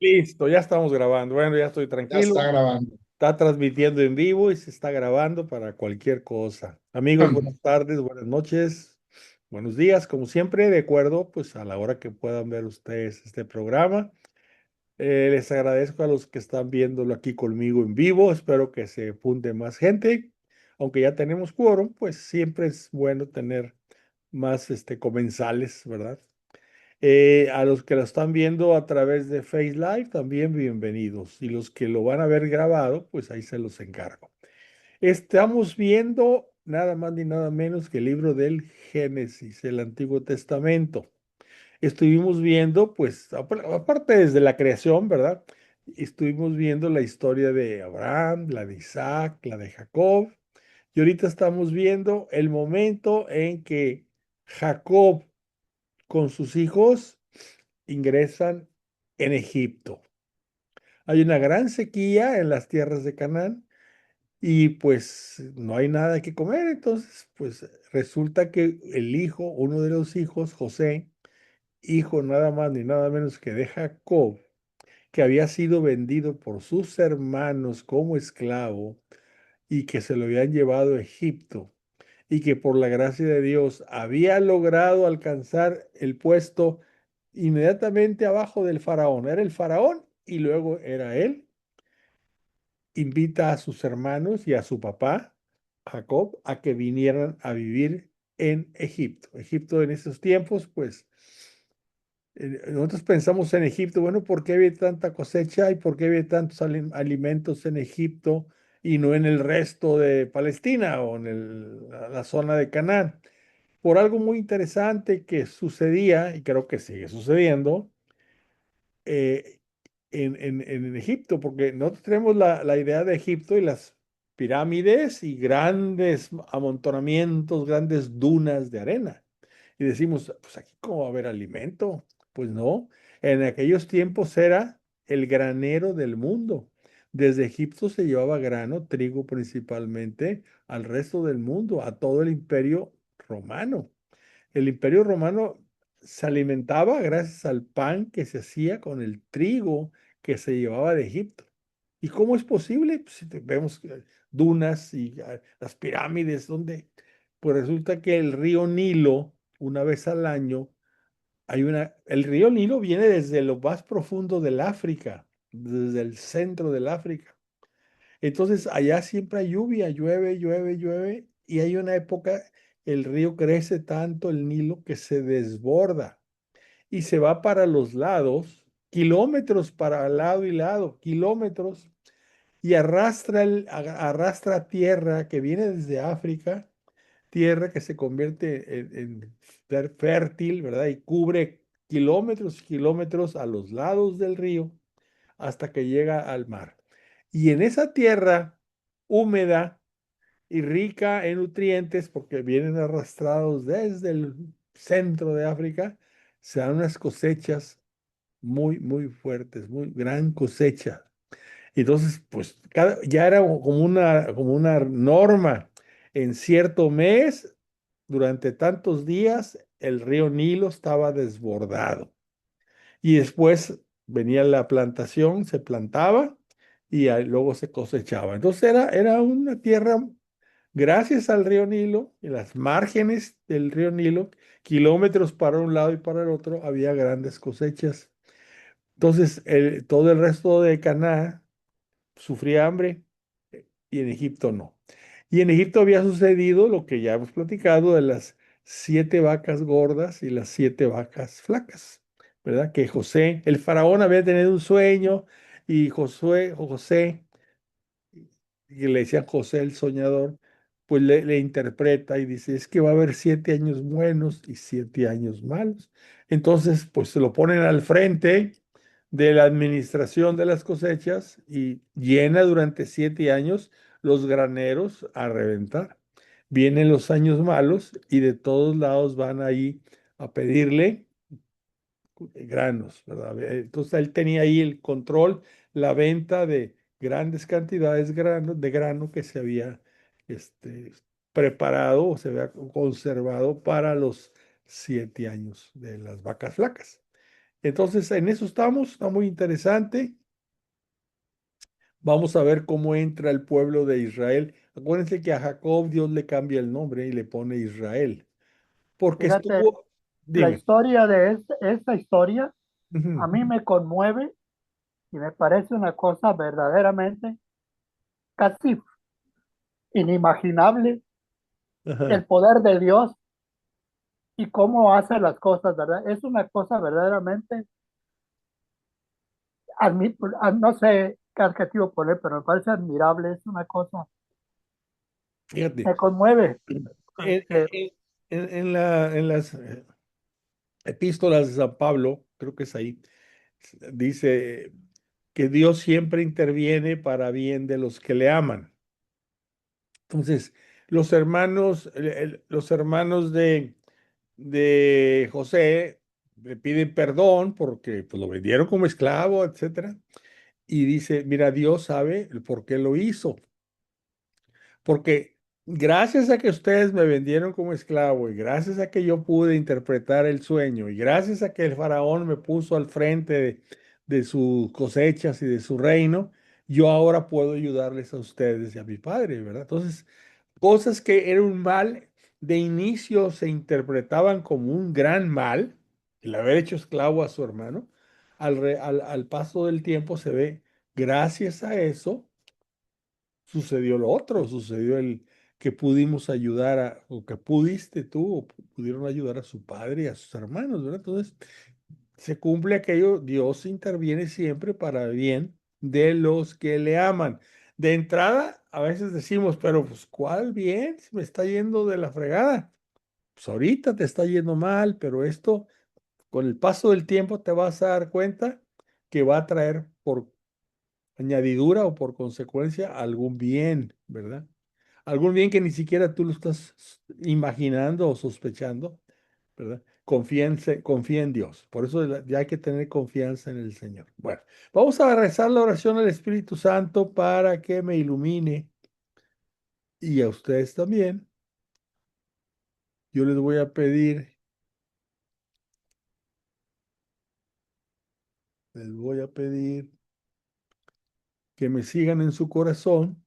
Listo, ya estamos grabando. Bueno, ya estoy Ya tranquilo. está grabando. Está transmitiendo en vivo y se está grabando para cualquier cosa. Amigos, buenas tardes, buenas noches, buenos días, como siempre, de acuerdo, pues a la hora que puedan ver ustedes este programa. Les agradezco a los que están viéndolo aquí conmigo en vivo. Espero que se funde más gente. Aunque ya tenemos quórum, pues siempre es bueno tener más comensales, ¿verdad? A los que lo están viendo a través de Face Live, también bienvenidos. Y los que lo van a ver grabado, pues ahí se los encargo. Estamos viendo nada más ni nada menos que el libro del Génesis, el Antiguo Testamento. Estuvimos viendo, pues, aparte desde la creación, ¿verdad? Estuvimos viendo la historia de Abraham, la de Isaac, la de Jacob. Y ahorita estamos viendo el momento en que Jacob con sus hijos ingresan en Egipto. Hay una gran sequía en las tierras de Canaán y pues no hay nada que comer. Entonces, pues resulta que el hijo, uno de los hijos, José, hijo nada más ni nada menos que de Jacob, que había sido vendido por sus hermanos como esclavo y que se lo habían llevado a Egipto y que por la gracia de Dios había logrado alcanzar el puesto inmediatamente abajo del faraón. Era el faraón y luego era él. Invita a sus hermanos y a su papá, Jacob, a que vinieran a vivir en Egipto. Egipto en esos tiempos, pues nosotros pensamos en Egipto, bueno, ¿por qué había tanta cosecha y por qué había tantos alimentos en Egipto y no en el resto de Palestina o en la zona de Canaán? Por algo muy interesante que sucedía, y creo que sigue sucediendo, eh, en Egipto, porque nosotros tenemos la idea de Egipto y las pirámides y grandes amontonamientos, grandes dunas de arena. Y decimos, pues aquí cómo va a haber alimento. Pues no, en aquellos tiempos era el granero del mundo. Desde Egipto se llevaba grano, trigo principalmente, al resto del mundo, a todo el imperio romano. El imperio romano se alimentaba gracias al pan que se hacía con el trigo que se llevaba de Egipto. ¿Y cómo es posible? Pues, si vemos dunas y las pirámides, donde pues resulta que el río Nilo, una vez al año, el río Nilo viene desde lo más profundo del África, desde el centro del África. Entonces, allá siempre hay lluvia, llueve, llueve, llueve, y hay una época, el río crece tanto, el Nilo, que se desborda y se va para los lados, kilómetros para lado y lado, kilómetros, y arrastra tierra que viene desde África, tierra que se convierte en fértil, ¿verdad? Y cubre kilómetros y kilómetros a los lados del río hasta que llega al mar. Y en esa tierra húmeda y rica en nutrientes, porque vienen arrastrados desde el centro de África, se dan unas cosechas muy, muy fuertes, muy gran cosecha. Entonces, pues ya era como una norma. En cierto mes, durante tantos días, el río Nilo estaba desbordado. Y después venía la plantación, se plantaba y luego se cosechaba. Entonces era una tierra, gracias al río Nilo, en las márgenes del río Nilo, kilómetros para un lado y para el otro, había grandes cosechas. Entonces, todo el resto de Canaán sufría hambre y en Egipto no. Y en Egipto había sucedido lo que ya hemos platicado de las 7 vacas gordas y las 7 vacas flacas, ¿verdad? Que José, el faraón había tenido un sueño y José, que le decían José el soñador, pues le interpreta y dice, es que va a haber 7 años buenos y 7 años malos. Entonces, pues se lo ponen al frente de la administración de las cosechas y llena durante 7 años los graneros a reventar. Vienen los años malos y de todos lados van ahí a pedirle granos, ¿verdad? Entonces él tenía ahí el control, la venta de grandes cantidades de grano que se había este, preparado o se había conservado para los 7 años de las vacas flacas. Entonces, en eso estamos, está muy interesante. Vamos a ver cómo entra el pueblo de Israel. Acuérdense que a Jacob Dios le cambia el nombre y le pone Israel, porque Fíjate, estuvo, la dime. historia de esta historia a Ujú, mí me conmueve y me parece una cosa verdaderamente casi inimaginable ajá, el poder de Dios y cómo hace las cosas, ¿verdad? Es una cosa verdaderamente, no sé qué adjetivo poner, pero me parece admirable, es una cosa, fíjate, me conmueve. en, Que en las epístolas de San Pablo, creo que es ahí, dice que Dios siempre interviene para bien de los que le aman. Entonces, los hermanos de José le piden perdón porque pues, lo vendieron como esclavo, etcétera. Y dice, mira, Dios sabe el por qué lo hizo. Porque gracias a que ustedes me vendieron como esclavo y gracias a que yo pude interpretar el sueño y gracias a que el faraón me puso al frente de sus cosechas y de su reino, yo ahora puedo ayudarles a ustedes y a mi padre, ¿verdad? Entonces, cosas que eran un mal, de inicio se interpretaban como un gran mal, el haber hecho esclavo a su hermano, al paso del tiempo se ve, gracias a eso sucedió lo otro, sucedió el que pudimos ayudar o que pudiste tú, o pudieron ayudar a su padre y a sus hermanos, ¿verdad? Entonces, se cumple aquello, Dios interviene siempre para bien de los que le aman. De entrada, a veces decimos, pero pues, ¿cuál bien? Si me está yendo de la fregada. Pues ahorita te está yendo mal, pero esto, con el paso del tiempo, te vas a dar cuenta que va a traer por añadidura o por consecuencia algún bien, ¿verdad? Algún bien que ni siquiera tú lo estás imaginando o sospechando, ¿verdad? Confía en Dios. Por eso ya hay que tener confianza en el Señor. Bueno, vamos a rezar la oración al Espíritu Santo para que me ilumine y a ustedes también. Yo les voy a pedir que me sigan en su corazón.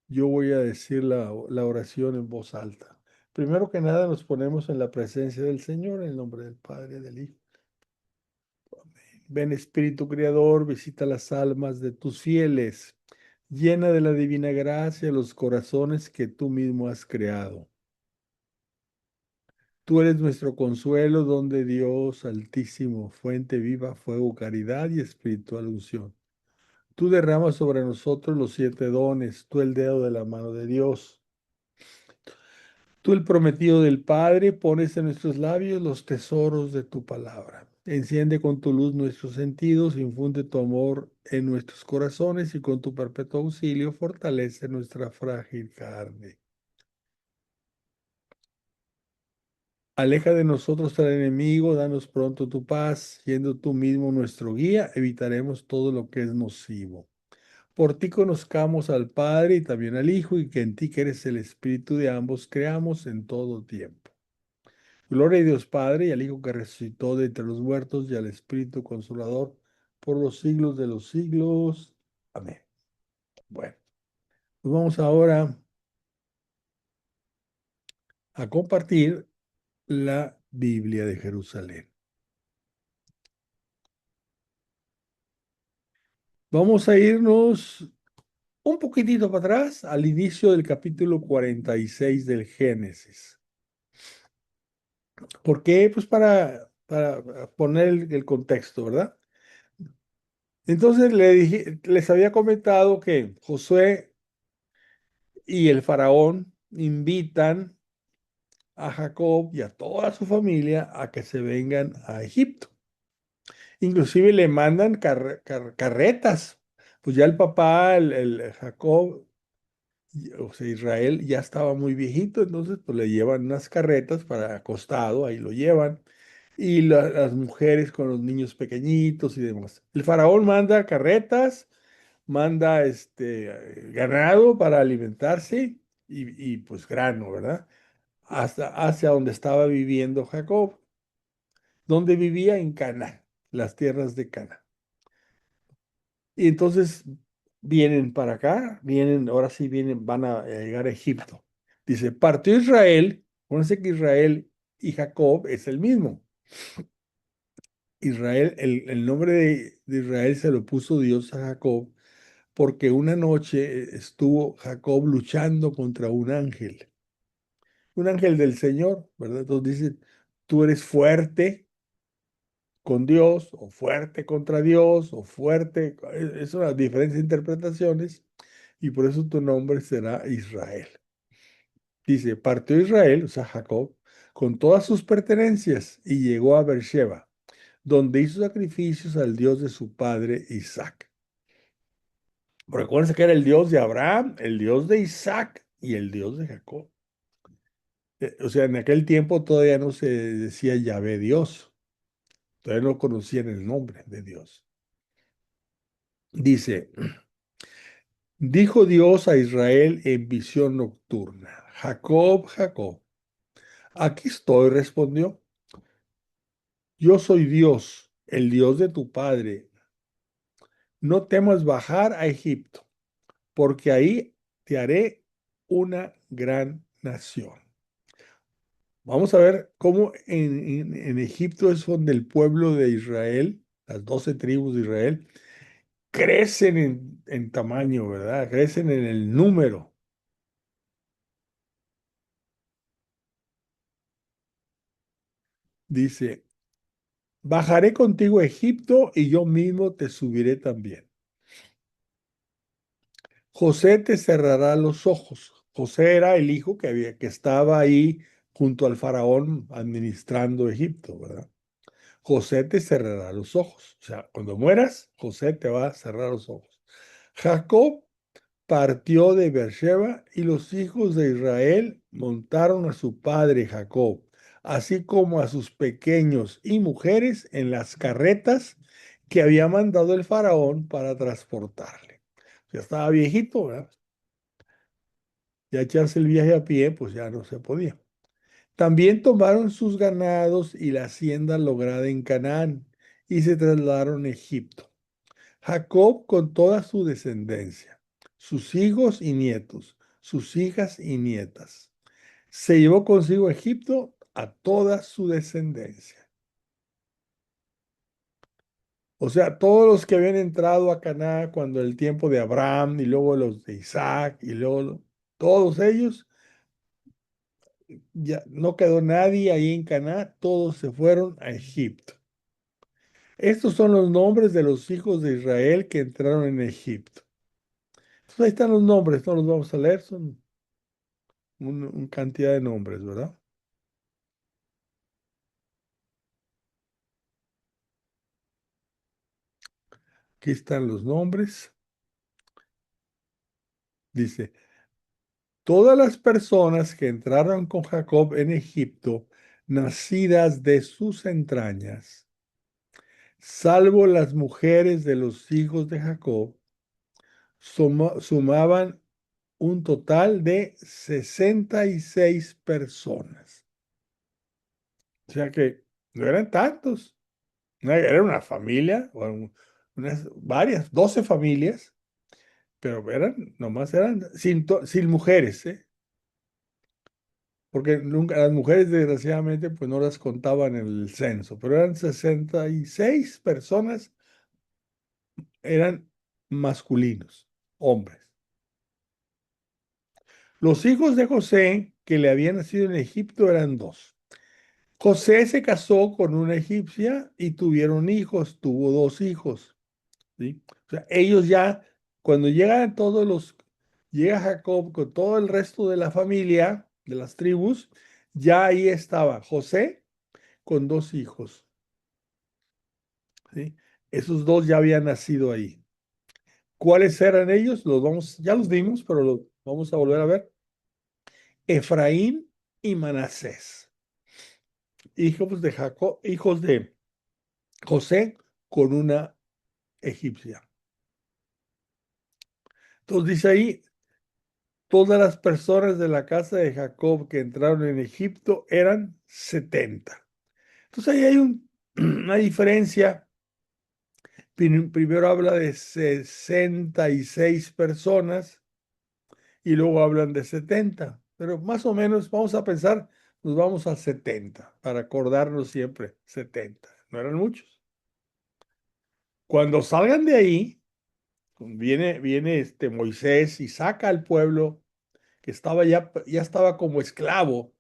Yo voy a decir la oración en voz alta. Primero que nada nos ponemos en la presencia del Señor, en el nombre del Padre, del Hijo. Ven Espíritu Creador, visita las almas de tus fieles, llena de la divina gracia los corazones que tú mismo has creado. Tú eres nuestro consuelo, don de Dios altísimo, fuente viva, fuego, caridad y espiritual unción. Tú derramas sobre nosotros los siete dones, tú el dedo de la mano de Dios. Tú, el prometido del Padre, pones en nuestros labios los tesoros de tu palabra. Enciende con tu luz nuestros sentidos, infunde tu amor en nuestros corazones y con tu perpetuo auxilio fortalece nuestra frágil carne. Aleja de nosotros al enemigo, danos pronto tu paz, siendo tú mismo nuestro guía, evitaremos todo lo que es nocivo. Por ti conozcamos al Padre y también al Hijo, y que en ti que eres el Espíritu de ambos creamos en todo tiempo. Gloria a Dios Padre y al Hijo que resucitó de entre los muertos y al Espíritu Consolador por los siglos de los siglos. Amén. Bueno, pues vamos ahora a compartir la Biblia de Jerusalén. Vamos a irnos un poquitito para atrás al inicio del capítulo 46 del Génesis. ¿Por qué? Pues para poner el contexto, ¿verdad? Entonces les había comentado que Josué y el faraón invitan a Jacob y a toda su familia a que se vengan a Egipto. Inclusive le mandan carretas. Pues ya el papá, el Jacob, o sea, Israel ya estaba muy viejito, entonces pues le llevan unas carretas para acostado, ahí lo llevan. Y las mujeres con los niños pequeñitos y demás. El faraón manda carretas, manda ganado para alimentarse pues grano, ¿verdad? Hasta hacia donde estaba viviendo Jacob. donde vivía en Canaán, las tierras de Canaán. Y entonces vienen para acá, vienen, ahora sí vienen, van a llegar a Egipto. Dice, partió Israel, acuérdense que Israel y Jacob es el mismo. Israel, el nombre de Israel se lo puso Dios a Jacob porque una noche estuvo Jacob luchando contra un ángel del Señor, ¿verdad? Entonces dice, tú eres fuerte con Dios, o fuerte contra Dios, o fuerte, son las diferentes interpretaciones, y por eso tu nombre será Israel. Dice, partió Israel, o sea, Jacob, con todas sus pertenencias, y llegó a Beersheba, donde hizo sacrificios al Dios de su padre Isaac. Recuerden que era el Dios de Abraham, el Dios de Isaac y el Dios de Jacob. O sea, en aquel tiempo todavía no se decía Yahvé Dios, todavía no conocían el nombre de Dios. Dice, dijo Dios a Israel en visión nocturna, Jacob, Jacob. Aquí estoy, respondió. Yo soy Dios, el Dios de tu padre. No temas bajar a Egipto, porque ahí te haré una gran nación. Vamos a ver cómo en Egipto es donde el pueblo de Israel, las 12 tribus de Israel, crecen en tamaño, ¿verdad? Crecen en el número. Dice, bajaré contigo a Egipto y yo mismo te subiré también. José te cerrará los ojos. José era el hijo que estaba ahí junto al faraón administrando Egipto, ¿verdad? José te cerrará los ojos. O sea, cuando mueras, José te va a cerrar los ojos. Jacob partió de Beersheba y los hijos de Israel montaron a su padre Jacob, así como a sus pequeños y mujeres en las carretas que había mandado el faraón para transportarle. Ya estaba viejito, ¿verdad? Ya echarse el viaje a pie, pues ya no se podía. También tomaron sus ganados y la hacienda lograda en Canaán y se trasladaron a Egipto. Jacob con toda su descendencia, sus hijos y nietos, sus hijas y nietas. Se llevó consigo a Egipto a toda su descendencia. O sea, todos los que habían entrado a Canaán cuando el tiempo de Abraham y luego los de Isaac y luego todos ellos, ya no quedó nadie ahí en Canaán, todos se fueron a Egipto. Estos son los nombres de los hijos de Israel que entraron en Egipto. Entonces ahí están los nombres, no los vamos a leer, son una cantidad de nombres, ¿verdad? Aquí están los nombres. Dice, todas las personas que entraron con Jacob en Egipto, nacidas de sus entrañas, salvo las mujeres de los hijos de Jacob, sumaban un total de 66 personas. O sea que no eran tantos. Era una familia, unas varias, 12 familias, pero nomás eran sin mujeres, ¿eh? Porque nunca, las mujeres desgraciadamente pues no las contaban en el censo, pero eran 66 personas, eran masculinos, hombres. Los hijos de José que le habían nacido en Egipto eran dos. José se casó con una egipcia y tuvieron hijos, tuvo dos hijos. ¿Sí? O sea, ellos ya, cuando llega Jacob con todo el resto de la familia, de las tribus, ya ahí estaba José con dos hijos. ¿Sí? Esos dos ya habían nacido ahí. ¿Cuáles eran ellos? Ya los vimos, pero los vamos a volver a ver. Efraín y Manasés, hijos de Jacob, hijos de José con una egipcia. Entonces dice ahí, todas las personas de la casa de Jacob que entraron en Egipto eran 70. Entonces ahí hay una diferencia. Primero habla de 66 personas y luego hablan de 70, pero más o menos vamos a pensar, nos vamos a 70 para acordarnos siempre, 70, no eran muchos. Cuando salgan de ahí, viene Moisés y saca al pueblo que estaba ya estaba como esclavo,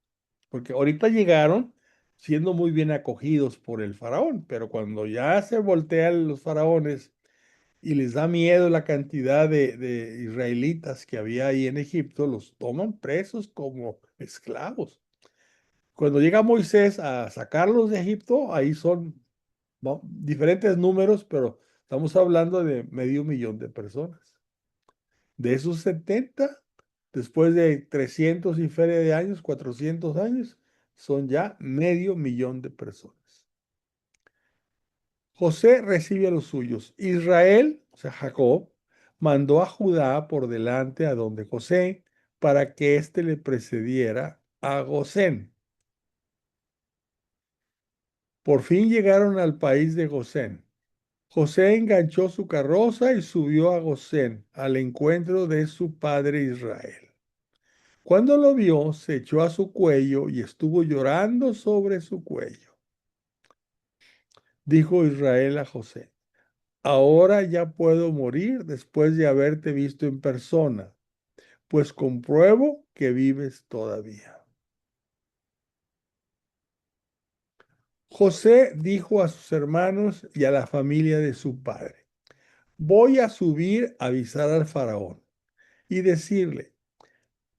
porque ahorita llegaron siendo muy bien acogidos por el faraón, pero cuando ya se voltean los faraones y les da miedo la cantidad de israelitas que había ahí en Egipto, los toman presos como esclavos. Cuando llega Moisés a sacarlos de Egipto, ahí son diferentes números, pero estamos hablando de medio millón de personas. De esos 70, después de 300 y feria de años, 400 años, son ya medio millón de personas. José recibe a los suyos. Israel, o sea, Jacob, mandó a Judá por delante a donde José para que éste le precediera a Gosén. Por fin llegaron al país de Gosén. José enganchó su carroza y subió a Gosén al encuentro de su padre Israel. Cuando lo vio, se echó a su cuello y estuvo llorando sobre su cuello. Dijo Israel a José: Ahora ya puedo morir después de haberte visto en persona, pues compruebo que vives todavía. José dijo a sus hermanos y a la familia de su padre: Voy a subir a avisar al faraón y decirle: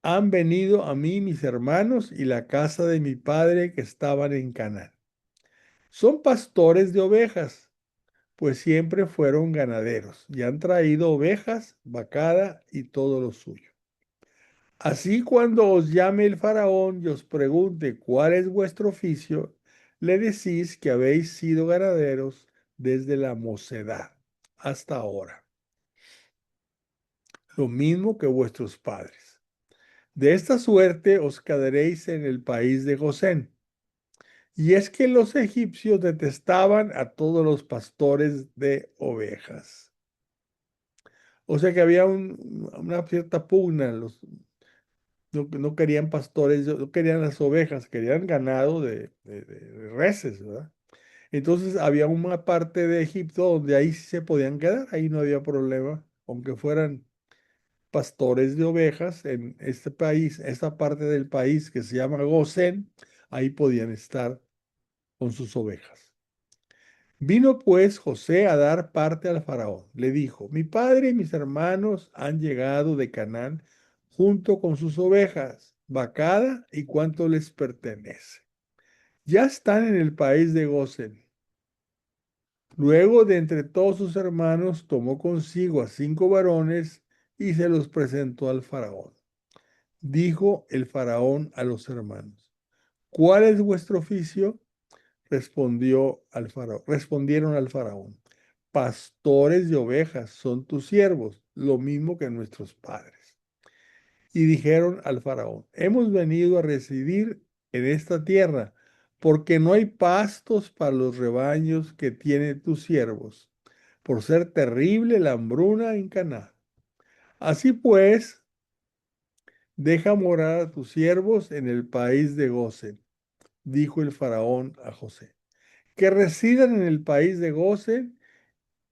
Han venido a mí mis hermanos y la casa de mi padre que estaban en Canaán. Son pastores de ovejas, pues siempre fueron ganaderos y han traído ovejas, vacada y todo lo suyo. Así cuando os llame el faraón y os pregunte cuál es vuestro oficio, le decís que habéis sido ganaderos desde la mocedad hasta ahora, lo mismo que vuestros padres. De esta suerte os quedaréis en el país de Gosén. Y es que los egipcios detestaban a todos los pastores de ovejas. O sea que había una cierta pugna. No querían pastores, no querían las ovejas, querían ganado de reses, ¿verdad? Entonces había una parte de Egipto donde ahí sí se podían quedar, ahí no había problema, aunque fueran pastores de ovejas en este país, esta parte del país que se llama Gosén, ahí podían estar con sus ovejas. Vino pues José a dar parte al faraón. Le dijo: Mi padre y mis hermanos han llegado de Canaán junto con sus ovejas, vacada y cuanto les pertenece. Ya están en el país de Gosén. Luego de entre todos sus hermanos tomó consigo a 5 varones y se los presentó al faraón. Dijo el faraón a los hermanos: ¿Cuál es vuestro oficio? Respondieron al faraón: Pastores de ovejas son tus siervos, lo mismo que nuestros padres. Y dijeron al faraón: Hemos venido a residir en esta tierra, porque no hay pastos para los rebaños que tienen tus siervos, por ser terrible la hambruna en Canaán. Así pues, deja morar a tus siervos en el país de Gosen, dijo el faraón a José, que residan en el país de Gosen.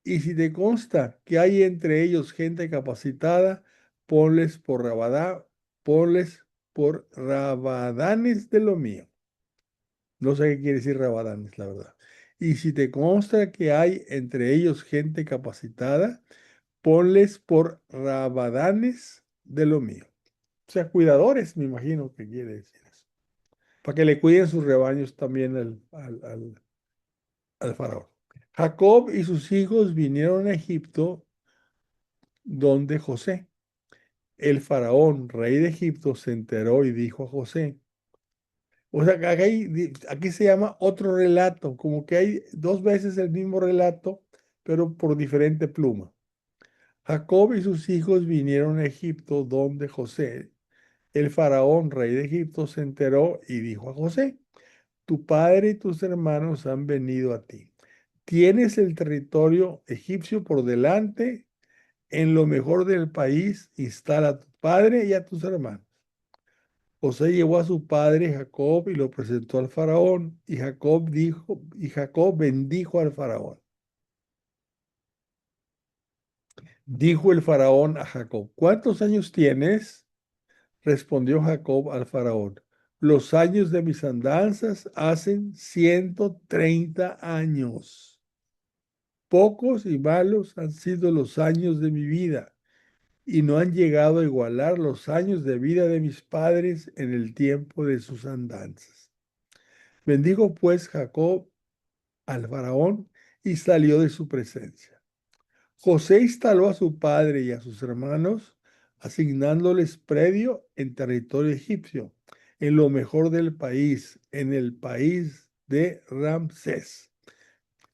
Y si te consta que hay entre ellos gente capacitada, ponles por ponles por rabadanes de lo mío. No sé qué quiere decir rabadanes, la verdad. Y si te consta que hay entre ellos gente capacitada, ponles por rabadanes de lo mío. O sea, cuidadores, me imagino que quiere decir eso. Para que le cuiden sus rebaños también al faraón. Jacob y sus hijos vinieron a Egipto donde José. El faraón, rey de Egipto, se enteró y dijo a José. O sea, que aquí se llama otro relato, como que hay 2 veces el mismo relato, pero por diferente pluma. Jacob y sus hijos vinieron a Egipto donde José. El faraón, rey de Egipto, se enteró y dijo a José: tu padre y tus hermanos han venido a ti. Tienes el territorio egipcio por delante, en lo mejor del país, instala a tu padre y a tus hermanos. José llevó a su padre Jacob y lo presentó al faraón, y Jacob bendijo al faraón. Dijo el faraón a Jacob: ¿cuántos años tienes? Respondió Jacob al faraón: los años de mis andanzas hacen 130 años. Pocos y malos han sido los años de mi vida, y no han llegado a igualar los años de vida de mis padres en el tiempo de sus andanzas. Bendijo pues Jacob al faraón y salió de su presencia. José instaló a su padre y a sus hermanos, asignándoles predio en territorio egipcio, en lo mejor del país, en el país de Ramsés,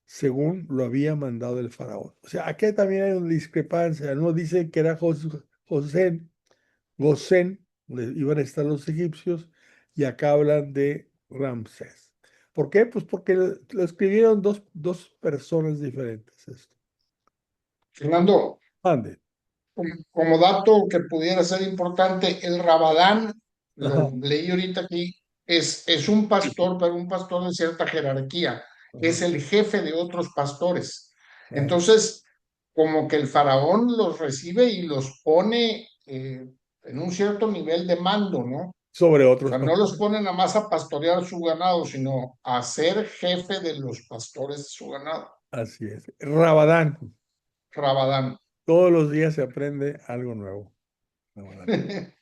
según lo había mandado el faraón. O sea, aquí también hay una discrepancia. No dice que era José, Gosén, donde iban a estar los egipcios, y acá hablan de Ramsés. ¿Por qué? Pues porque lo escribieron dos personas diferentes esto. Fernando, Ande. como dato que pudiera ser importante, el Rabadán, Ajá, lo leí ahorita aquí, es un pastor, pero un pastor de cierta jerarquía, ajá, es el jefe de otros pastores. ajá. Entonces, como que el faraón los recibe y los pone en un cierto nivel de mando, ¿no? Sobre O otros sea, no los pastores. pone nada más a pastorear su ganado, sino a ser jefe de los pastores de su ganado. Así es. Rabadán. Rabadán. Todos los días se aprende algo nuevo. Rabadán.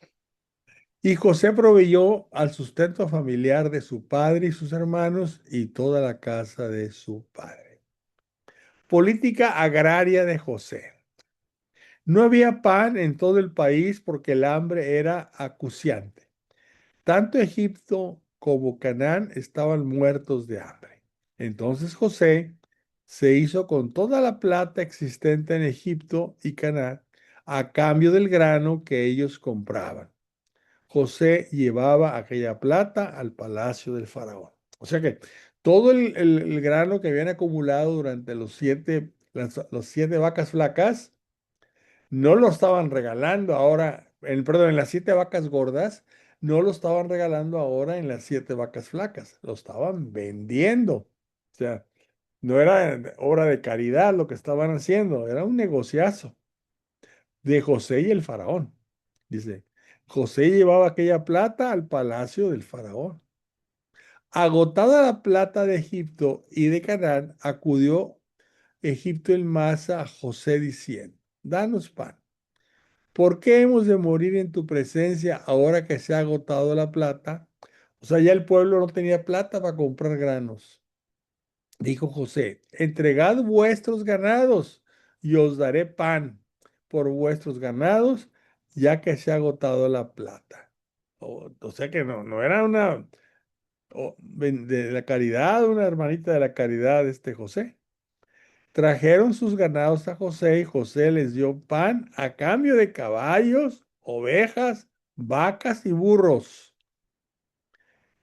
Y José proveyó al sustento familiar de su padre y sus hermanos y toda la casa de su padre. Política agraria de José. No había pan en todo el país porque el hambre era acuciante. Tanto Egipto como Canaán estaban muertos de hambre. Entonces José se hizo con toda la plata existente en Egipto y Canaán a cambio del grano que ellos compraban. José llevaba aquella plata al palacio del faraón. O sea que todo el grano que habían acumulado durante los 7 vacas flacas, no lo estaban regalando ahora, perdón, en las 7 vacas gordas, no lo estaban regalando ahora en las 7 vacas flacas, lo estaban vendiendo. O sea, no era obra de caridad lo que estaban haciendo, era un negociazo de José y el faraón. Dice, José llevaba aquella plata al palacio del faraón. Agotada la plata de Egipto y de Canaán, acudió Egipto en masa a José diciendo: danos pan. ¿Por qué hemos de morir en tu presencia ahora que se ha agotado la plata? O sea, ya el pueblo no tenía plata para comprar granos. Dijo José: entregad vuestros ganados y os daré pan por vuestros ganados, ya que se ha agotado la plata. O sea que no era una de la caridad, una hermanita de la caridad, José. Trajeron sus ganados a José y José les dio pan a cambio de caballos, ovejas, vacas y burros.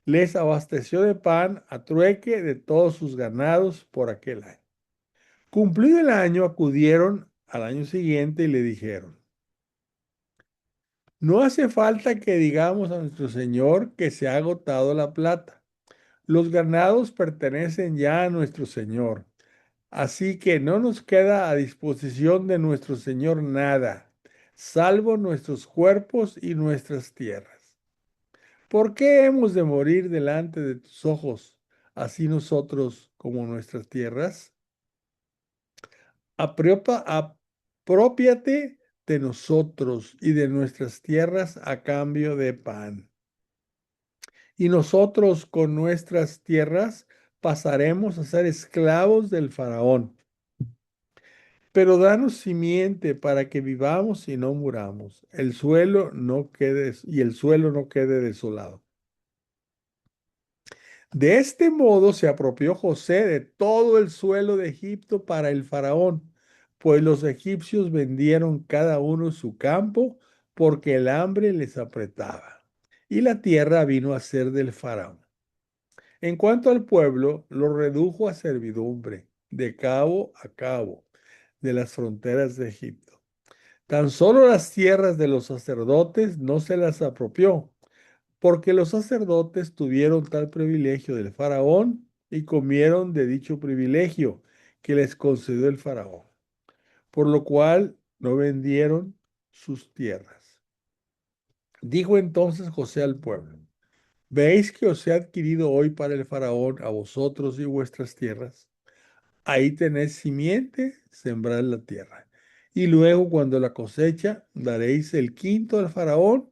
Les abasteció de pan a trueque de todos sus ganados por aquel año. Cumplido el año, acudieron al año siguiente y le dijeron: no hace falta que digamos a nuestro señor que se ha agotado la plata. Los ganados pertenecen ya a nuestro señor. Así que no nos queda a disposición de nuestro Señor nada, salvo nuestros cuerpos y nuestras tierras. ¿Por qué hemos de morir delante de tus ojos, así nosotros como nuestras tierras? Apropiate de nosotros y de nuestras tierras a cambio de pan. Y nosotros con nuestras tierras pasaremos a ser esclavos del faraón. Pero danos simiente para que vivamos y no muramos. El suelo no quede desolado. De este modo se apropió José de todo el suelo de Egipto para el faraón, pues los egipcios vendieron cada uno su campo porque el hambre les apretaba. Y la tierra vino a ser del faraón. En cuanto al pueblo, lo redujo a servidumbre, de cabo a cabo, de las fronteras de Egipto. Tan solo las tierras de los sacerdotes no se las apropió, porque los sacerdotes tuvieron tal privilegio del faraón y comieron de dicho privilegio que les concedió el faraón, por lo cual no vendieron sus tierras. Dijo entonces José al pueblo: ¿Veis que os he adquirido hoy para el faraón a vosotros y vuestras tierras? Ahí tenéis simiente, sembrad la tierra. Y luego, cuando la cosecha, daréis el quinto al faraón,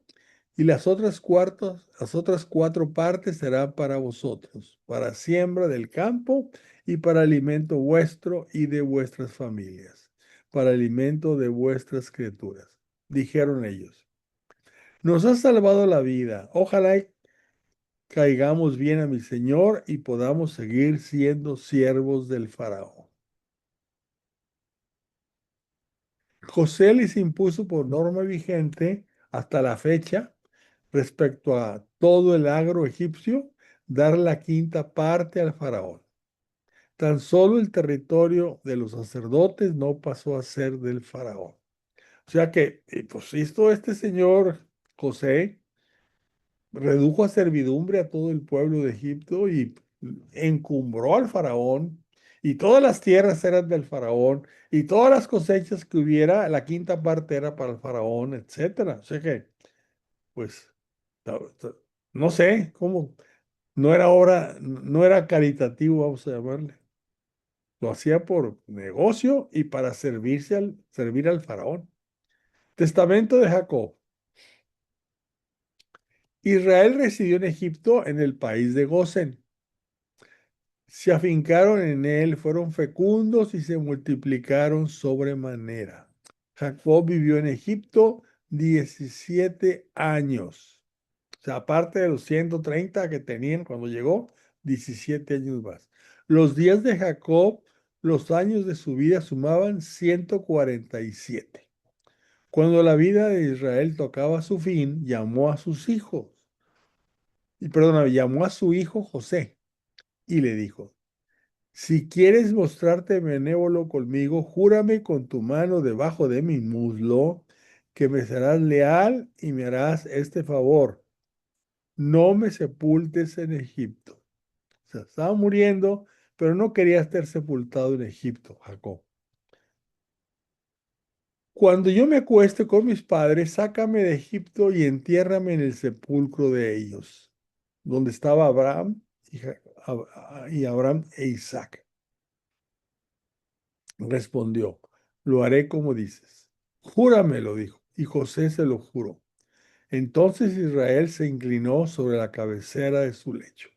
y las otras cuatro partes serán para vosotros, para siembra del campo y para alimento vuestro y de vuestras familias, para alimento de vuestras criaturas. Dijeron ellos: Nos has salvado la vida. Ojalá caigamos bien a mi señor y podamos seguir siendo siervos del faraón. José les impuso por norma vigente hasta la fecha respecto a todo el agro egipcio dar la quinta parte al faraón. Tan solo el territorio de los sacerdotes no pasó a ser del faraón. O sea que, pues esto, este señor José redujo a servidumbre a todo el pueblo de Egipto y encumbró al faraón, y todas las tierras eran del faraón, y todas las cosechas que hubiera, la quinta parte era para el faraón, etcétera. O sea que, pues, no sé cómo, no era obra, no era caritativo, vamos a llamarle. Lo hacía por negocio y para servir al faraón. Testamento de Jacob. Israel residió en Egipto, en el país de Gosen. Se afincaron en él, fueron fecundos y se multiplicaron sobremanera. Jacob vivió en Egipto 17 años. O sea, aparte de los 130 que tenían cuando llegó, 17 años más. Los días de Jacob, los años de su vida sumaban 147. Cuando la vida de Israel tocaba su fin, llamó a sus hijos, y perdona, llamó a su hijo José y le dijo: Si quieres mostrarte benévolo conmigo, júrame con tu mano debajo de mi muslo que me serás leal y me harás este favor: no me sepultes en Egipto. O sea, estaba muriendo, pero no quería estar sepultado en Egipto, Jacob. Cuando yo me acueste con mis padres, sácame de Egipto y entiérrame en el sepulcro de ellos, donde estaba Abraham y Abraham e Isaac. Respondió: Lo haré como dices. Júramelo, dijo. Y José se lo juró. Entonces Israel se inclinó sobre la cabecera de su lecho,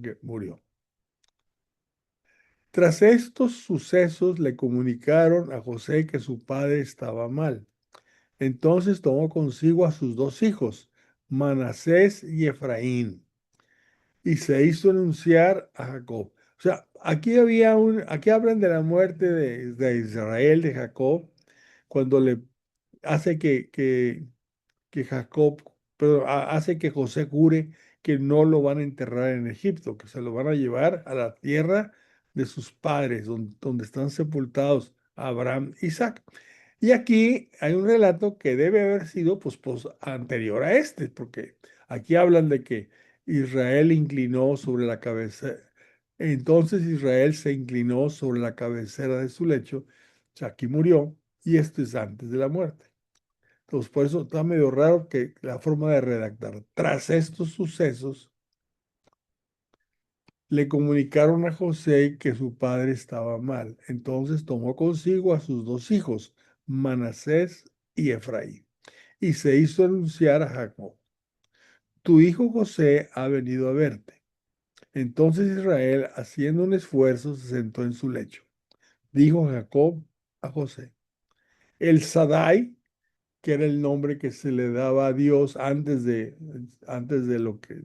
que murió. Tras estos sucesos le comunicaron a José que su padre estaba mal. Entonces tomó consigo a sus dos hijos, Manasés y Efraín, y se hizo anunciar a Jacob. O sea, aquí hablan de la muerte de Israel, de Jacob, cuando le hace que Jacob, pero hace que José jure que no lo van a enterrar en Egipto, que se lo van a llevar a la tierra de sus padres, donde están sepultados Abraham y Isaac. Y aquí hay un relato que debe haber sido pues, anterior a este, porque aquí hablan de que Israel inclinó sobre la cabeza. Entonces Israel se inclinó sobre la cabecera de su lecho. O sea, aquí murió, y esto es antes de la muerte. Entonces, por eso está medio raro que la forma de redactar. Tras estos sucesos, le comunicaron a José que su padre estaba mal. Entonces tomó consigo a sus dos hijos, Manasés y Efraín, y se hizo anunciar a Jacob: Tu hijo José ha venido a verte. Entonces Israel, haciendo un esfuerzo, se sentó en su lecho. Dijo Jacob a José: El Sadai, que era el nombre que se le daba a Dios antes de lo que,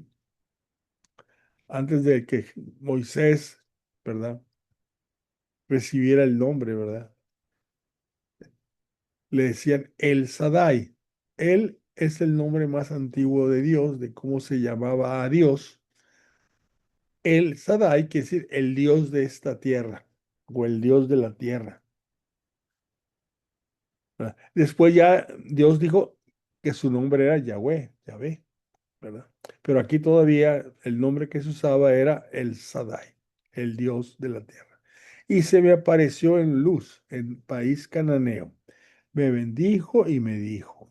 antes de que Moisés, ¿verdad?, recibiera el nombre, ¿verdad? Le decían El Sadai. Él es el nombre más antiguo de Dios, de cómo se llamaba a Dios. El Sadai quiere decir el Dios de esta tierra o el Dios de la tierra. ¿Verdad? Después ya Dios dijo que su nombre era Yahweh, Yahvé, ¿verdad? Pero aquí todavía el nombre que se usaba era el Sadai, el Dios de la tierra. Y se me apareció en luz, en país cananeo. Me bendijo y me dijo.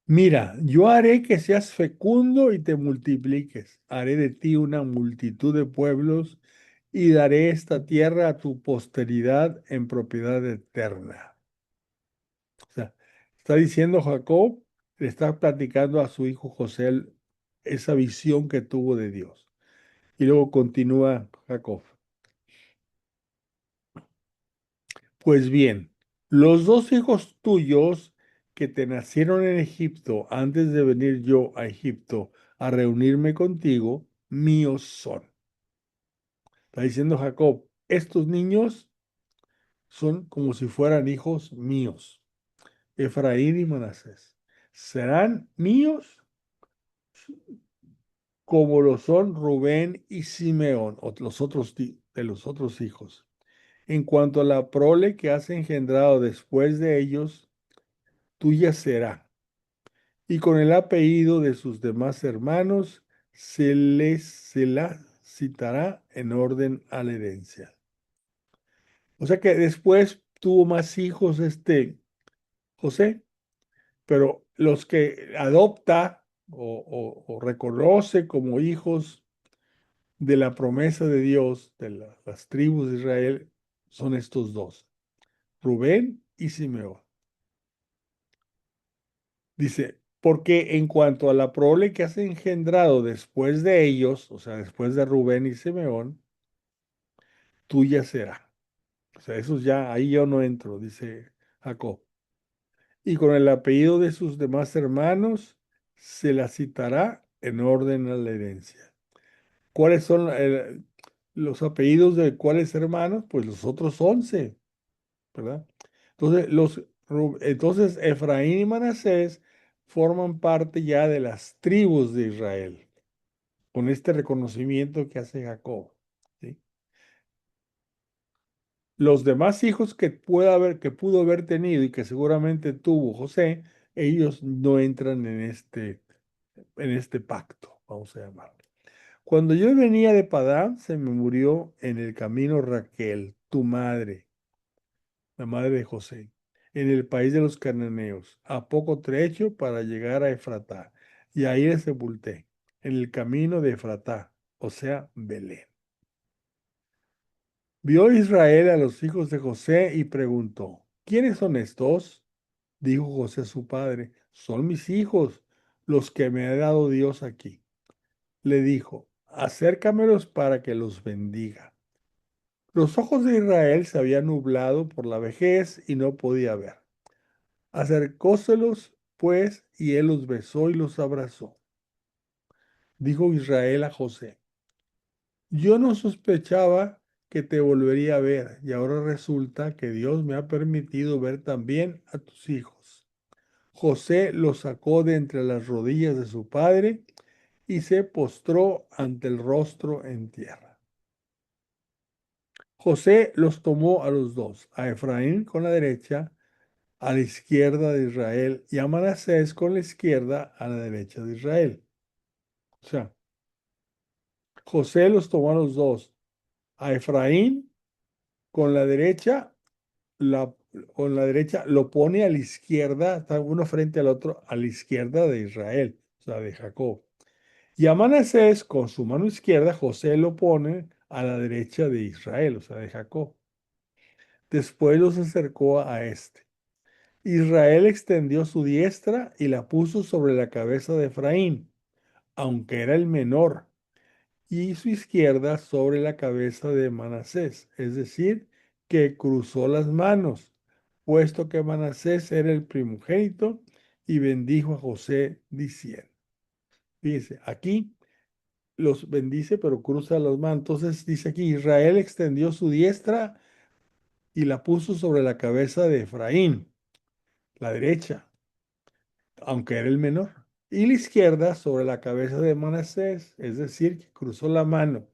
Mira, yo haré que seas fecundo y te multipliques. Haré de ti una multitud de pueblos y daré esta tierra a tu posteridad en propiedad eterna. O sea, está diciendo Jacob, le está platicando a su hijo José esa visión que tuvo de Dios. Y luego continúa Jacob. Pues bien, los dos hijos tuyos que te nacieron en Egipto antes de venir yo a Egipto a reunirme contigo, míos son. Está diciendo Jacob, estos niños son como si fueran hijos míos, Efraín y Manasés. Serán míos como lo son Rubén y Simeón, o los otros de los otros hijos. En cuanto a la prole que has engendrado después de ellos, tuya será. Y con el apellido de sus demás hermanos se la citará en orden a la herencia. O sea que después tuvo más hijos José, pero los que adopta o reconoce como hijos de la promesa de Dios, de las tribus de Israel, son estos dos, Rubén y Simeón. Dice, porque en cuanto a la prole que has engendrado después de ellos, o sea, después de Rubén y Simeón, tuya será. O sea, esos ya, ahí yo no entro, dice Jacob. Y con el apellido de sus demás hermanos se la citará en orden a la herencia. ¿Cuáles son los apellidos de cuáles hermanos? Pues los otros 11, ¿verdad? Entonces, entonces Efraín y Manasés forman parte ya de las tribus de Israel, con este reconocimiento que hace Jacob, ¿sí? Los demás hijos que pudo haber tenido y que seguramente tuvo José, ellos no entran en este pacto, vamos a llamarlo. Cuando yo venía de Padán, se me murió en el camino Raquel, tu madre, la madre de José, en el país de los cananeos, a poco trecho para llegar a Efratá, y ahí la sepulté, en el camino de Efratá, o sea, Belén. Vio Israel a los hijos de José y preguntó, ¿quiénes son estos? Dijo José a su padre, son mis hijos, los que me ha dado Dios aquí. Le dijo, acércamelos para que los bendiga. Los ojos de Israel se habían nublado por la vejez y no podía ver. Acercóselos, pues, y él los besó y los abrazó. Dijo Israel a José, yo no sospechaba que te volvería a ver, y ahora resulta que Dios me ha permitido ver también a tus hijos. José los sacó de entre las rodillas de su padre y se postró ante el rostro en tierra. José los tomó a los dos, a Efraín con la derecha, a la izquierda de Israel, y a Manasés con la izquierda, a la derecha de Israel. O sea, José los tomó a los dos, a Efraín con la derecha, la, con la derecha lo pone a la izquierda, está uno frente al otro, a la izquierda de Israel, o sea, de Jacob. Y a Manasés con su mano izquierda, José lo pone a la derecha de Israel, o sea, de Jacob. Después los acercó a este. Israel extendió su diestra y la puso sobre la cabeza de Efraín, aunque era el menor, y su izquierda sobre la cabeza de Manasés, es decir, que cruzó las manos, puesto que Manasés era el primogénito, y bendijo a José diciendo. Fíjense, aquí los bendice, pero cruza las manos. Entonces dice aquí, Israel extendió su diestra y la puso sobre la cabeza de Efraín, la derecha, aunque era el menor, y la izquierda sobre la cabeza de Manasés, es decir, que cruzó la mano,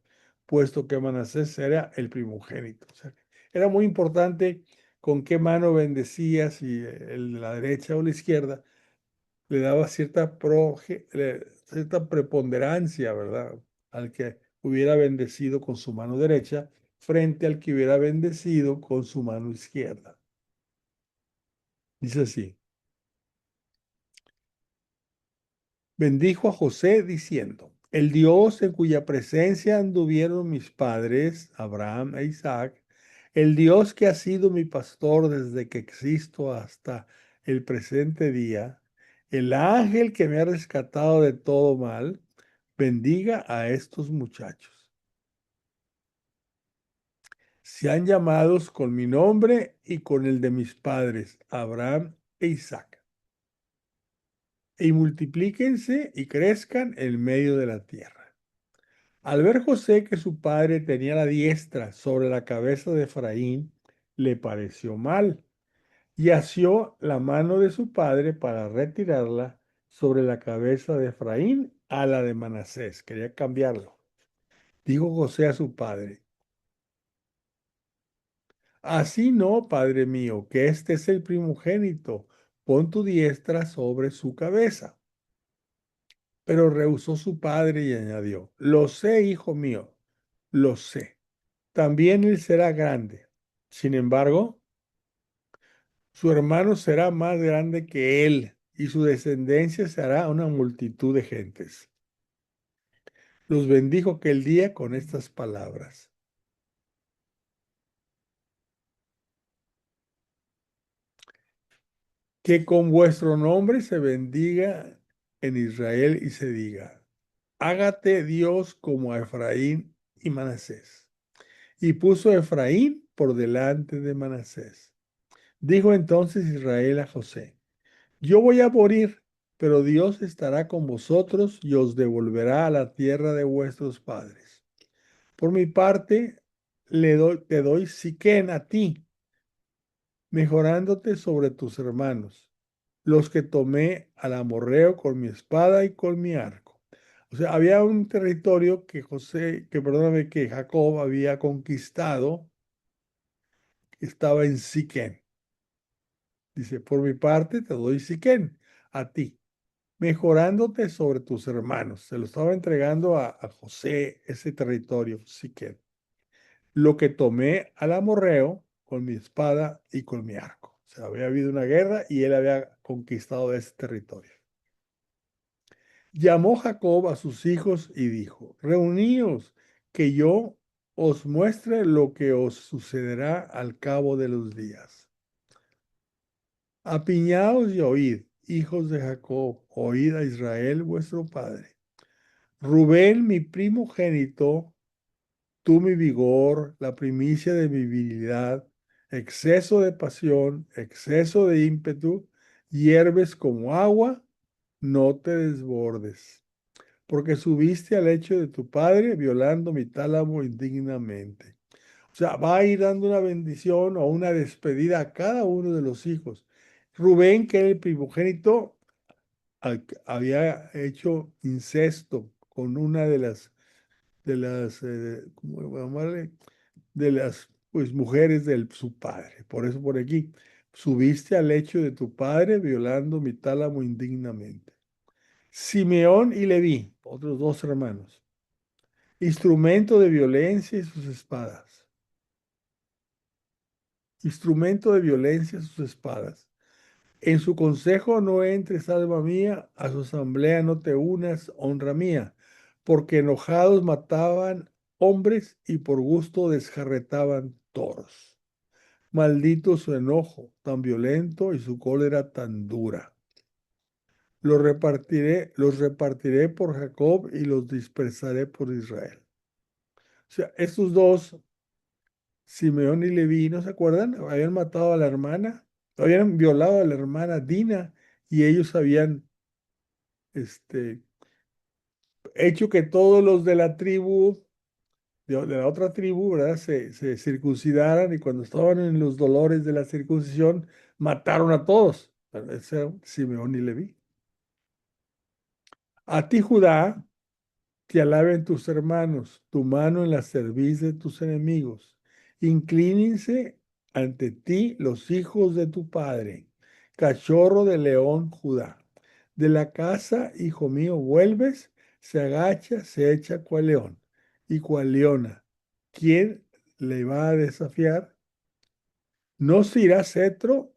puesto que Manasés era el primogénito. O sea, era muy importante con qué mano bendecía, si el de la derecha o la izquierda, le daba cierta preponderancia, ¿verdad? Al que hubiera bendecido con su mano derecha frente al que hubiera bendecido con su mano izquierda. Dice así: bendijo a José diciendo: el Dios en cuya presencia anduvieron mis padres, Abraham e Isaac, el Dios que ha sido mi pastor desde que existo hasta el presente día, el ángel que me ha rescatado de todo mal, bendiga a estos muchachos. Sean llamados con mi nombre y con el de mis padres, Abraham e Isaac, y multiplíquense y crezcan en medio de la tierra. Al ver José que su padre tenía la diestra sobre la cabeza de Efraín, le pareció mal y asió la mano de su padre para retirarla sobre la cabeza de Efraín a la de Manasés. Quería cambiarlo. Dijo José a su padre: así no, padre mío, que este es el primogénito. Pon tu diestra sobre su cabeza. Pero rehusó su padre y añadió: lo sé, hijo mío, lo sé. También él será grande. Sin embargo, su hermano será más grande que él y su descendencia será una multitud de gentes. Los bendijo aquel día con estas palabras: que con vuestro nombre se bendiga en Israel y se diga: hágate Dios como a Efraín y Manasés. Y puso a Efraín por delante de Manasés. Dijo entonces Israel a José: yo voy a morir, pero Dios estará con vosotros y os devolverá a la tierra de vuestros padres. Por mi parte, te doy Siquén a ti, mejorándote sobre tus hermanos, los que tomé al amorreo con mi espada y con mi arco. O sea, había un territorio que Jacob había conquistado, que estaba en Siquén. Dice: por mi parte te doy Siquén a ti, mejorándote sobre tus hermanos. Se lo estaba entregando a José, ese territorio, Siquén. Lo que tomé al amorreo con mi espada y con mi arco. O sea, había habido una guerra y él había conquistado ese territorio. Llamó Jacob a sus hijos y dijo: reuníos, que yo os muestre lo que os sucederá al cabo de los días. Apiñaos y oíd, hijos de Jacob, oíd a Israel vuestro padre. Rubén, mi primogénito, tú mi vigor, la primicia de mi virilidad, exceso de pasión, exceso de ímpetu, hierves como agua, no te desbordes, porque subiste al lecho de tu padre, violando mi tálamo indignamente. O sea, va a ir dando una bendición o una despedida a cada uno de los hijos. Rubén, que era el primogénito, había hecho incesto con una ¿cómo llamarle? De las pues mujeres de su padre. Por eso por aquí, subiste al lecho de tu padre violando mi tálamo indignamente. Simeón y Leví, otros dos hermanos, instrumento de violencia y sus espadas. Instrumento de violencia y sus espadas. En su consejo no entres, alma mía, a su asamblea no te unas, honra mía, porque enojados mataban hombres y por gusto desjarretaban toros. Maldito su enojo tan violento y su cólera tan dura. Los repartiré por Jacob y los dispersaré por Israel. O sea, estos dos, Simeón y Leví, ¿no se acuerdan? Habían matado a la hermana, habían violado a la hermana Dina y ellos habían hecho que todos los de la tribu de la otra tribu, ¿verdad? Se circuncidaran y cuando estaban en los dolores de la circuncisión, mataron a todos. Ese era Simeón y Leví. A ti, Judá, te alaben tus hermanos, tu mano en la cerviz de tus enemigos. Inclínense ante ti los hijos de tu padre, cachorro de león, Judá. De la casa, hijo mío, vuelves, se agacha, se echa cual león y cual leona. ¿Quién le va a desafiar? No se irá cetro,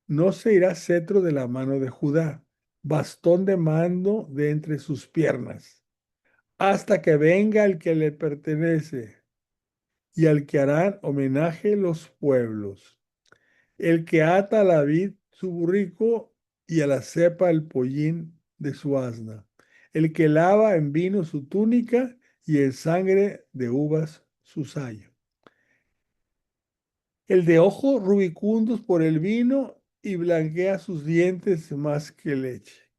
no se irá cetro de la mano de Judá, bastón de mando de entre sus piernas hasta que venga el que le pertenece y al que harán homenaje los pueblos, el que ata a la vid su burrico y a la cepa el pollín de su asna, el que lava en vino su túnica y en sangre de uvas su sayo, el de ojos rubicundos por el vino y blanquea sus dientes más que leche.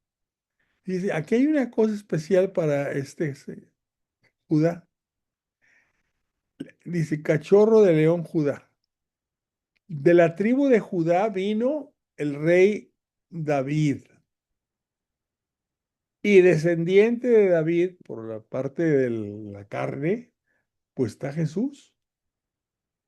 Dice, aquí hay una cosa especial para Judá. Dice, cachorro de león Judá. De la tribu de Judá vino el rey David. Y descendiente de David, por la parte de la carne, pues está Jesús.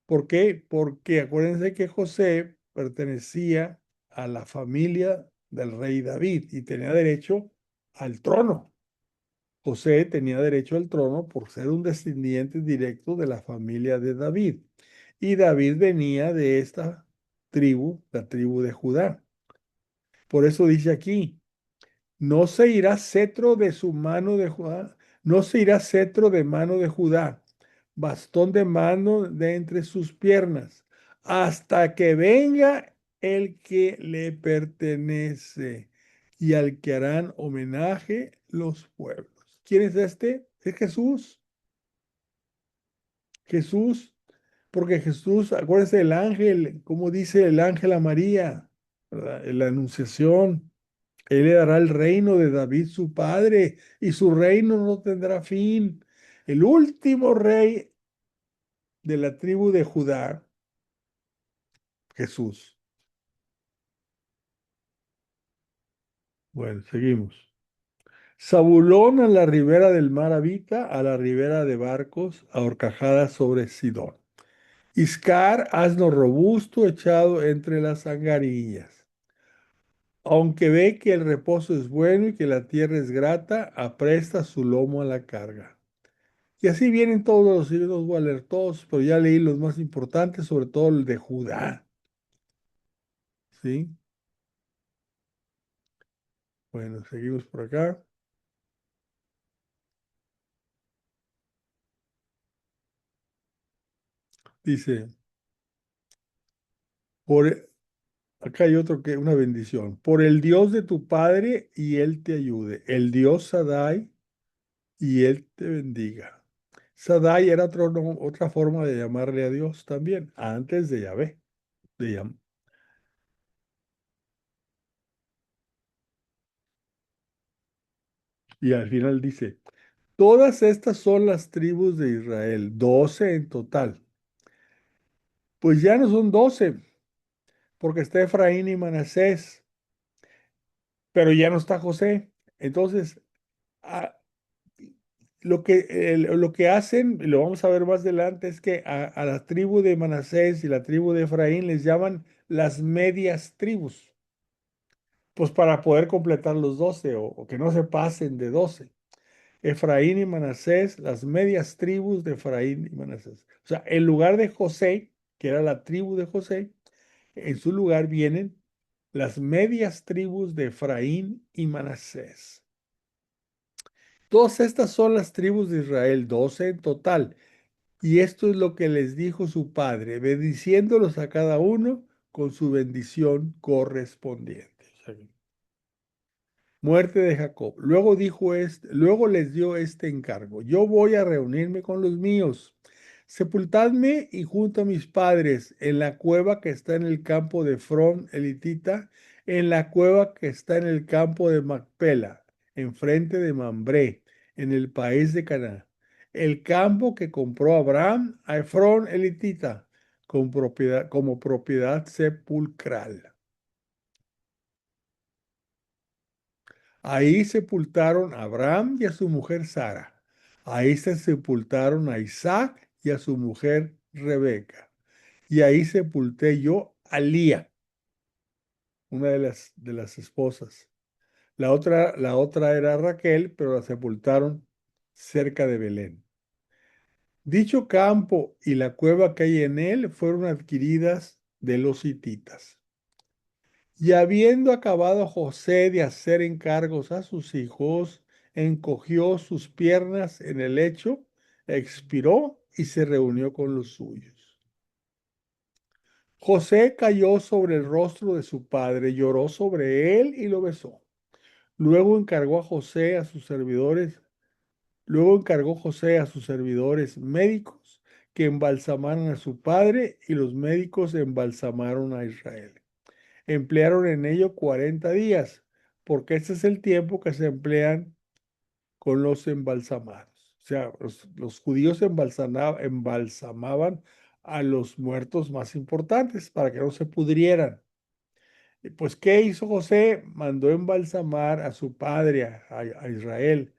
¿Por qué? Porque acuérdense que José pertenecía a la familia del rey David y tenía derecho al trono. José tenía derecho al trono por ser un descendiente directo de la familia de David. Y David venía de esta tribu, la tribu de Judá. Por eso dice aquí, no se irá cetro de su mano de Judá, no se irá cetro de mano de Judá, bastón de mano de entre sus piernas, hasta que venga el que le pertenece y al que harán homenaje los pueblos. ¿Quién es este? Es Jesús. Jesús, porque Jesús, acuérdense del ángel, como dice el ángel a María, ¿verdad? En la anunciación. Él le dará el reino de David su padre, y su reino no tendrá fin. El último rey de la tribu de Judá, Jesús. Bueno, seguimos. Zabulón a la ribera del mar habita, a la ribera de barcos, ahorcajada sobre Sidón. Iscar, asno robusto, echado entre las angarillas. Aunque ve que el reposo es bueno y que la tierra es grata, apresta su lomo a la carga. Y así vienen todos los libros, voy a leer todos, pero ya leí los más importantes, sobre todo el de Judá. ¿Sí? Bueno, seguimos por acá. Dice, por, acá hay otro que, una bendición. Por el Dios de tu Padre y Él te ayude. El Dios Sadai y Él te bendiga. Sadai era otra forma de llamarle a Dios también, antes de Yahvé. De y al final dice, todas estas son las tribus de Israel, 12 en total. Pues ya no son 12, porque está Efraín y Manasés, pero ya no está José. Entonces, a- lo que hacen, y lo vamos a ver más adelante, es que a la tribu de Manasés y la tribu de Efraín les llaman las medias tribus, pues para poder completar los 12 o que no se pasen de 12. Efraín y Manasés, las medias tribus de Efraín y Manasés. O sea, en lugar de José, que era la tribu de José, en su lugar vienen las medias tribus de Efraín y Manasés. Todas estas son las tribus de Israel, 12 en total. Y esto es lo que les dijo su padre, bendiciéndolos a cada uno con su bendición correspondiente. O sea, muerte de Jacob. Luego les dio este encargo. Yo voy a reunirme con los míos. Sepultadme y junto a mis padres en la cueva que está en el campo de Efrón elitita, en la cueva que está en el campo de Macpela, enfrente de Mambré, en el país de Canaán. el campo que compró Abraham a Efrón elitita como propiedad sepulcral. Ahí sepultaron a Abraham y a su mujer Sara. Ahí se sepultaron a Isaac y a su mujer Rebeca. Y ahí sepulté yo a Lía, una de las esposas. La otra era Raquel, pero la sepultaron cerca de Belén. Dicho campo y la cueva que hay en él fueron adquiridas de los hititas. Y habiendo acabado José de hacer encargos a sus hijos, encogió sus piernas en el lecho, expiró y se reunió con los suyos. José cayó sobre el rostro de su padre, lloró sobre él y lo besó. Luego encargó a José a sus servidores, Luego encargó José a sus servidores médicos que embalsamaran a su padre y los médicos embalsamaron a Israel. Emplearon en ello 40 días, porque ese es el tiempo que se emplean con los embalsamados. O sea, los judíos embalsamaban a los muertos más importantes para que no se pudrieran. Y pues, ¿qué hizo José? Mandó embalsamar a su padre, a Israel,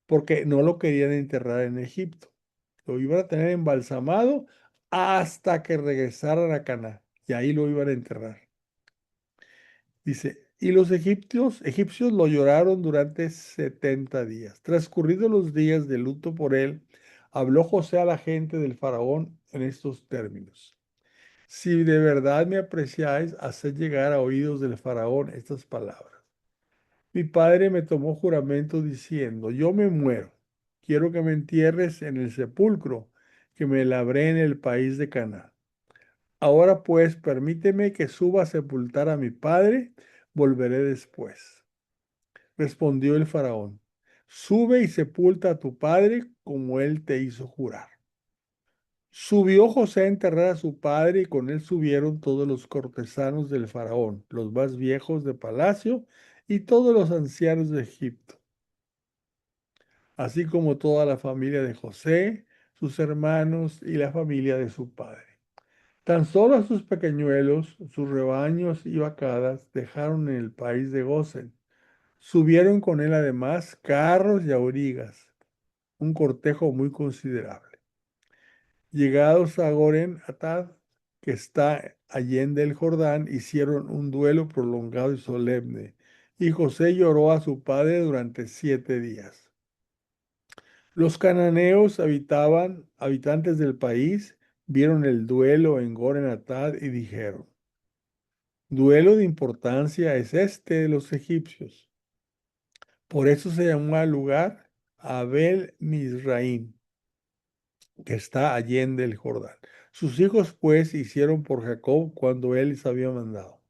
porque no lo querían enterrar en Egipto. Lo iban a tener embalsamado hasta que regresaran a Canaán, y ahí lo iban a enterrar. Dice, y los egipcios lo lloraron durante 70 días. Transcurridos los días de luto por él, habló José a la gente del faraón en estos términos. Si de verdad me apreciáis, haced llegar a oídos del faraón estas palabras. Mi padre me tomó juramento diciendo, yo me muero, quiero que me entierres en el sepulcro que me labré en el país de Canaán. Ahora pues permíteme que suba a sepultar a mi padre, volveré después. Respondió el faraón, sube y sepulta a tu padre como él te hizo jurar. Subió José a enterrar a su padre y con él subieron todos los cortesanos del faraón, los más viejos de palacio y todos los ancianos de Egipto, así como toda la familia de José, sus hermanos y la familia de su padre. Tan solo a sus pequeñuelos, sus rebaños y vacadas dejaron en el país de Gosen. Subieron con él además carros y aurigas, un cortejo muy considerable. Llegados a Goren Atad, que está allende el Jordán, hicieron un duelo prolongado y solemne, y José lloró a su padre durante 7 días. Los cananeos habitantes del país, vieron el duelo en Goren Atad y dijeron, duelo de importancia es este de los egipcios. Por eso se llamó al lugar Abel Mizraim, que está allende el Jordán. Sus hijos pues hicieron por Jacob cuando él les había mandado.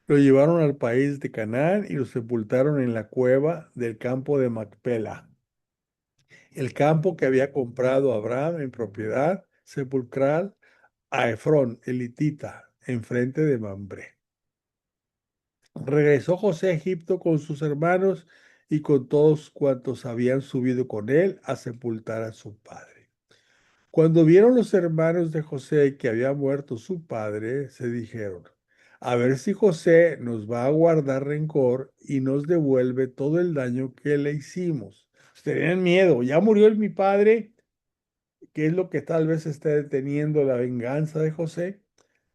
Lo llevaron al país de Canaán y lo sepultaron en la cueva del campo de Macpela, el campo que había comprado Abraham en propiedad sepulcral a Efrón, elitita, enfrente de Mambré. Regresó José a Egipto con sus hermanos y con todos cuantos habían subido con él a sepultar a su padre. Cuando vieron los hermanos de José que había muerto su padre, se dijeron, a ver si José nos va a guardar rencor y nos devuelve todo el daño que le hicimos. Tenían miedo, ya murió mi padre, ¿qué es lo que tal vez esté deteniendo la venganza de José?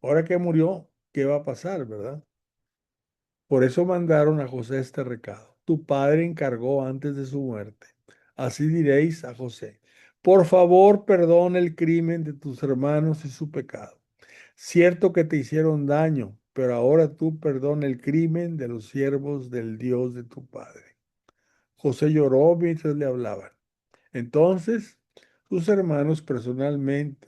Ahora que murió, ¿qué va a pasar, verdad? Por eso mandaron a José este recado. Tu padre encargó antes de su muerte. Así diréis a José. Por favor, perdona el crimen de tus hermanos y su pecado. Cierto que te hicieron daño, pero ahora tú perdona el crimen de los siervos del Dios de tu padre. José lloró mientras le hablaban. Entonces sus hermanos personalmente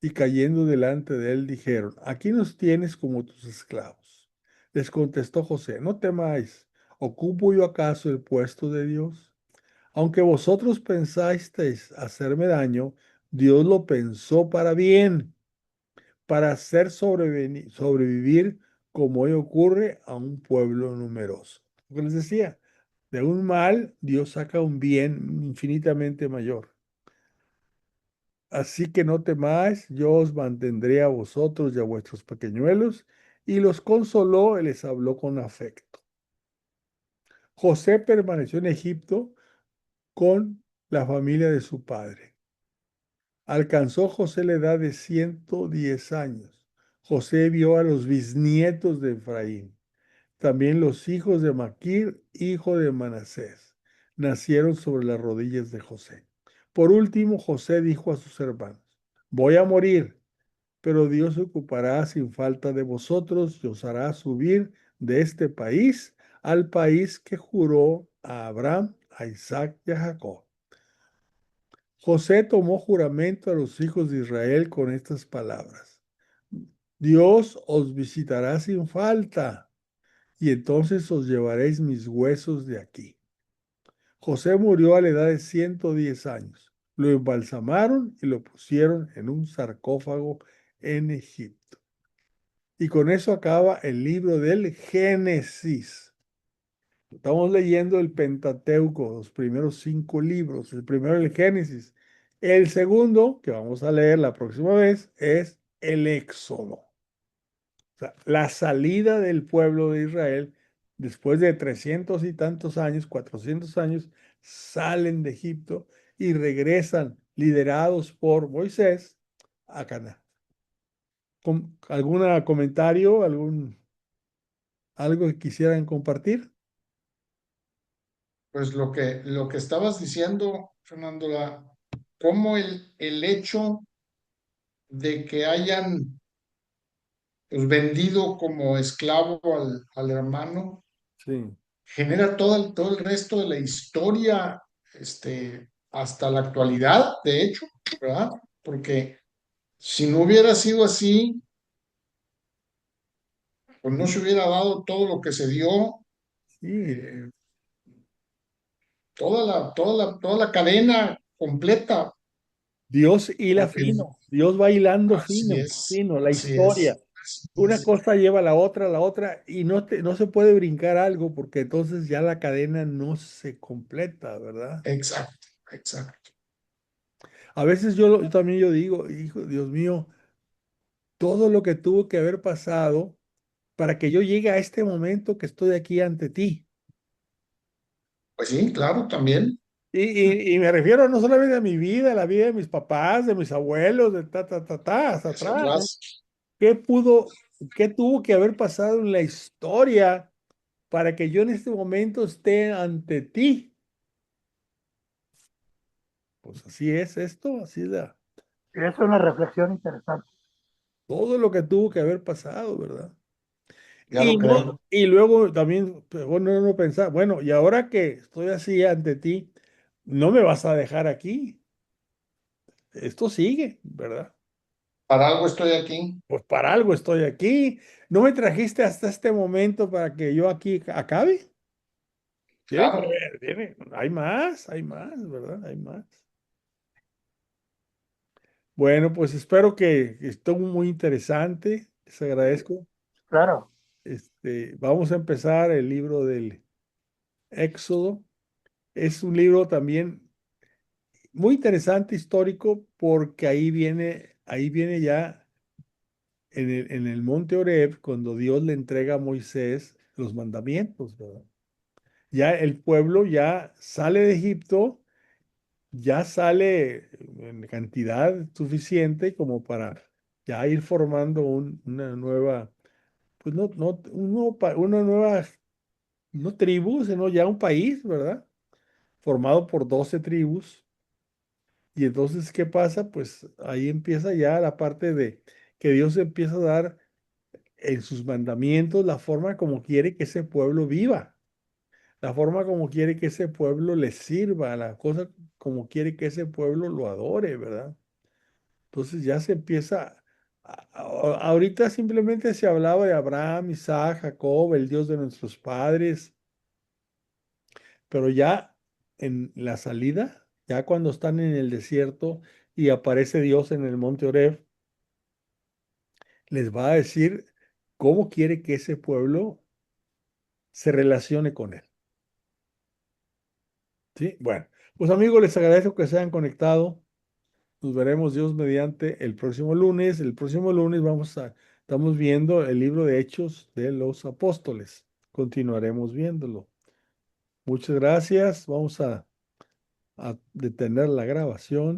y cayendo delante de él dijeron, aquí nos tienes como tus esclavos. Les contestó José, no temáis, ¿ocupo yo acaso el puesto de Dios? Aunque vosotros pensasteis hacerme daño, Dios lo pensó para bien, para hacer sobrevivir como hoy ocurre a un pueblo numeroso. Lo que les decía, De un mal, Dios saca un bien infinitamente mayor. Así que no temáis, yo os mantendré a vosotros y a vuestros pequeñuelos. Y los consoló y les habló con afecto. José permaneció en Egipto con la familia de su padre. Alcanzó José la edad de 110 años. José vio a los bisnietos de Efraín. También los hijos de Maquir, hijo de Manasés, nacieron sobre las rodillas de José. Por último, José dijo a sus hermanos, voy a morir, pero Dios se ocupará sin falta de vosotros y os hará subir de este país al país que juró a Abraham, a Isaac y a Jacob. José tomó juramento a los hijos de Israel con estas palabras. Dios os visitará sin falta y entonces os llevaréis mis huesos de aquí. José murió a la edad de 110 años. Lo embalsamaron y lo pusieron en un sarcófago en Egipto. Y con eso acaba el libro del Génesis. Estamos leyendo el Pentateuco, los primeros 5 libros. El primero el Génesis. El segundo, que vamos a leer la próxima vez, es el Éxodo. O sea, la salida del pueblo de Israel, después de 300 y tantos años, 400 años, salen de Egipto y regresan liderados por Moisés a Canaán. ¿Algún comentario, algo que quisieran compartir? Pues lo que estabas diciendo, Fernando, cómo el hecho de que hayan pues, vendido como esclavo al hermano Sí, genera todo el resto de la historia, hasta la actualidad, de hecho, ¿verdad? Porque si no hubiera sido así, pues no se hubiera dado todo lo que se dio, sí. eh, toda la cadena completa, Dios hila porque fino, Dios va hilando así fino, es, fino, la así es, historia. así Una es. cosa lleva a la otra, y no se puede brincar algo porque entonces ya la cadena no se completa, ¿verdad? Exacto, exacto. A veces yo también yo digo, hijo, Dios mío, todo lo que tuvo que haber pasado para que yo llegue a este momento que estoy aquí ante ti. Pues sí, claro, también. Y me refiero no solamente a mi vida, a la vida de mis papás, de mis abuelos, de hasta Hacia atrás. atrás. ¿Qué pudo, qué tuvo que haber pasado en la historia para que yo en este momento esté ante ti? Pues así es esto, así es Es una reflexión interesante. todo lo que tuvo que haber pasado, ¿verdad? Ya lo creo. Y luego también, pues, bueno, no pensar, bueno, y ahora que estoy así ante ti, no me vas a dejar aquí. Esto sigue, ¿verdad? Para algo estoy aquí. Pues para algo estoy aquí. ¿No me trajiste hasta este momento para que yo aquí acabe? Tiene que Claro. haber, hay más, ¿verdad? Hay más. Bueno, pues espero que estuvo muy interesante. Les agradezco. Claro, Vamos a empezar el libro del Éxodo. Es un libro también muy interesante, histórico, porque ahí viene ya en el monte Horeb, cuando Dios le entrega a Moisés los mandamientos, ¿verdad? Ya el pueblo ya sale de Egipto, ya sale en cantidad suficiente como para ya ir formando una nueva, pues una nueva, no tribu, sino ya un país, ¿verdad? Formado por 12 tribus. Y entonces, ¿qué pasa? Pues ahí empieza ya la parte de que Dios empieza a dar en sus mandamientos la forma como quiere que ese pueblo viva, la forma como quiere que ese pueblo le sirva, la cosa como quiere que ese pueblo lo adore, ¿verdad? Entonces ya se empieza, ahorita simplemente se hablaba de Abraham, Isaac, Jacob, el Dios de nuestros padres, pero ya en la salida, ya cuando están en el desierto y aparece Dios en el monte Oreb, les va a decir cómo quiere que ese pueblo se relacione con él. Sí, bueno, pues amigos, les agradezco que se hayan conectado. Nos veremos Dios mediante el próximo lunes. El próximo lunes estamos viendo el libro de Hechos de los Apóstoles. Continuaremos viéndolo. Muchas gracias. Vamos a detener la grabación.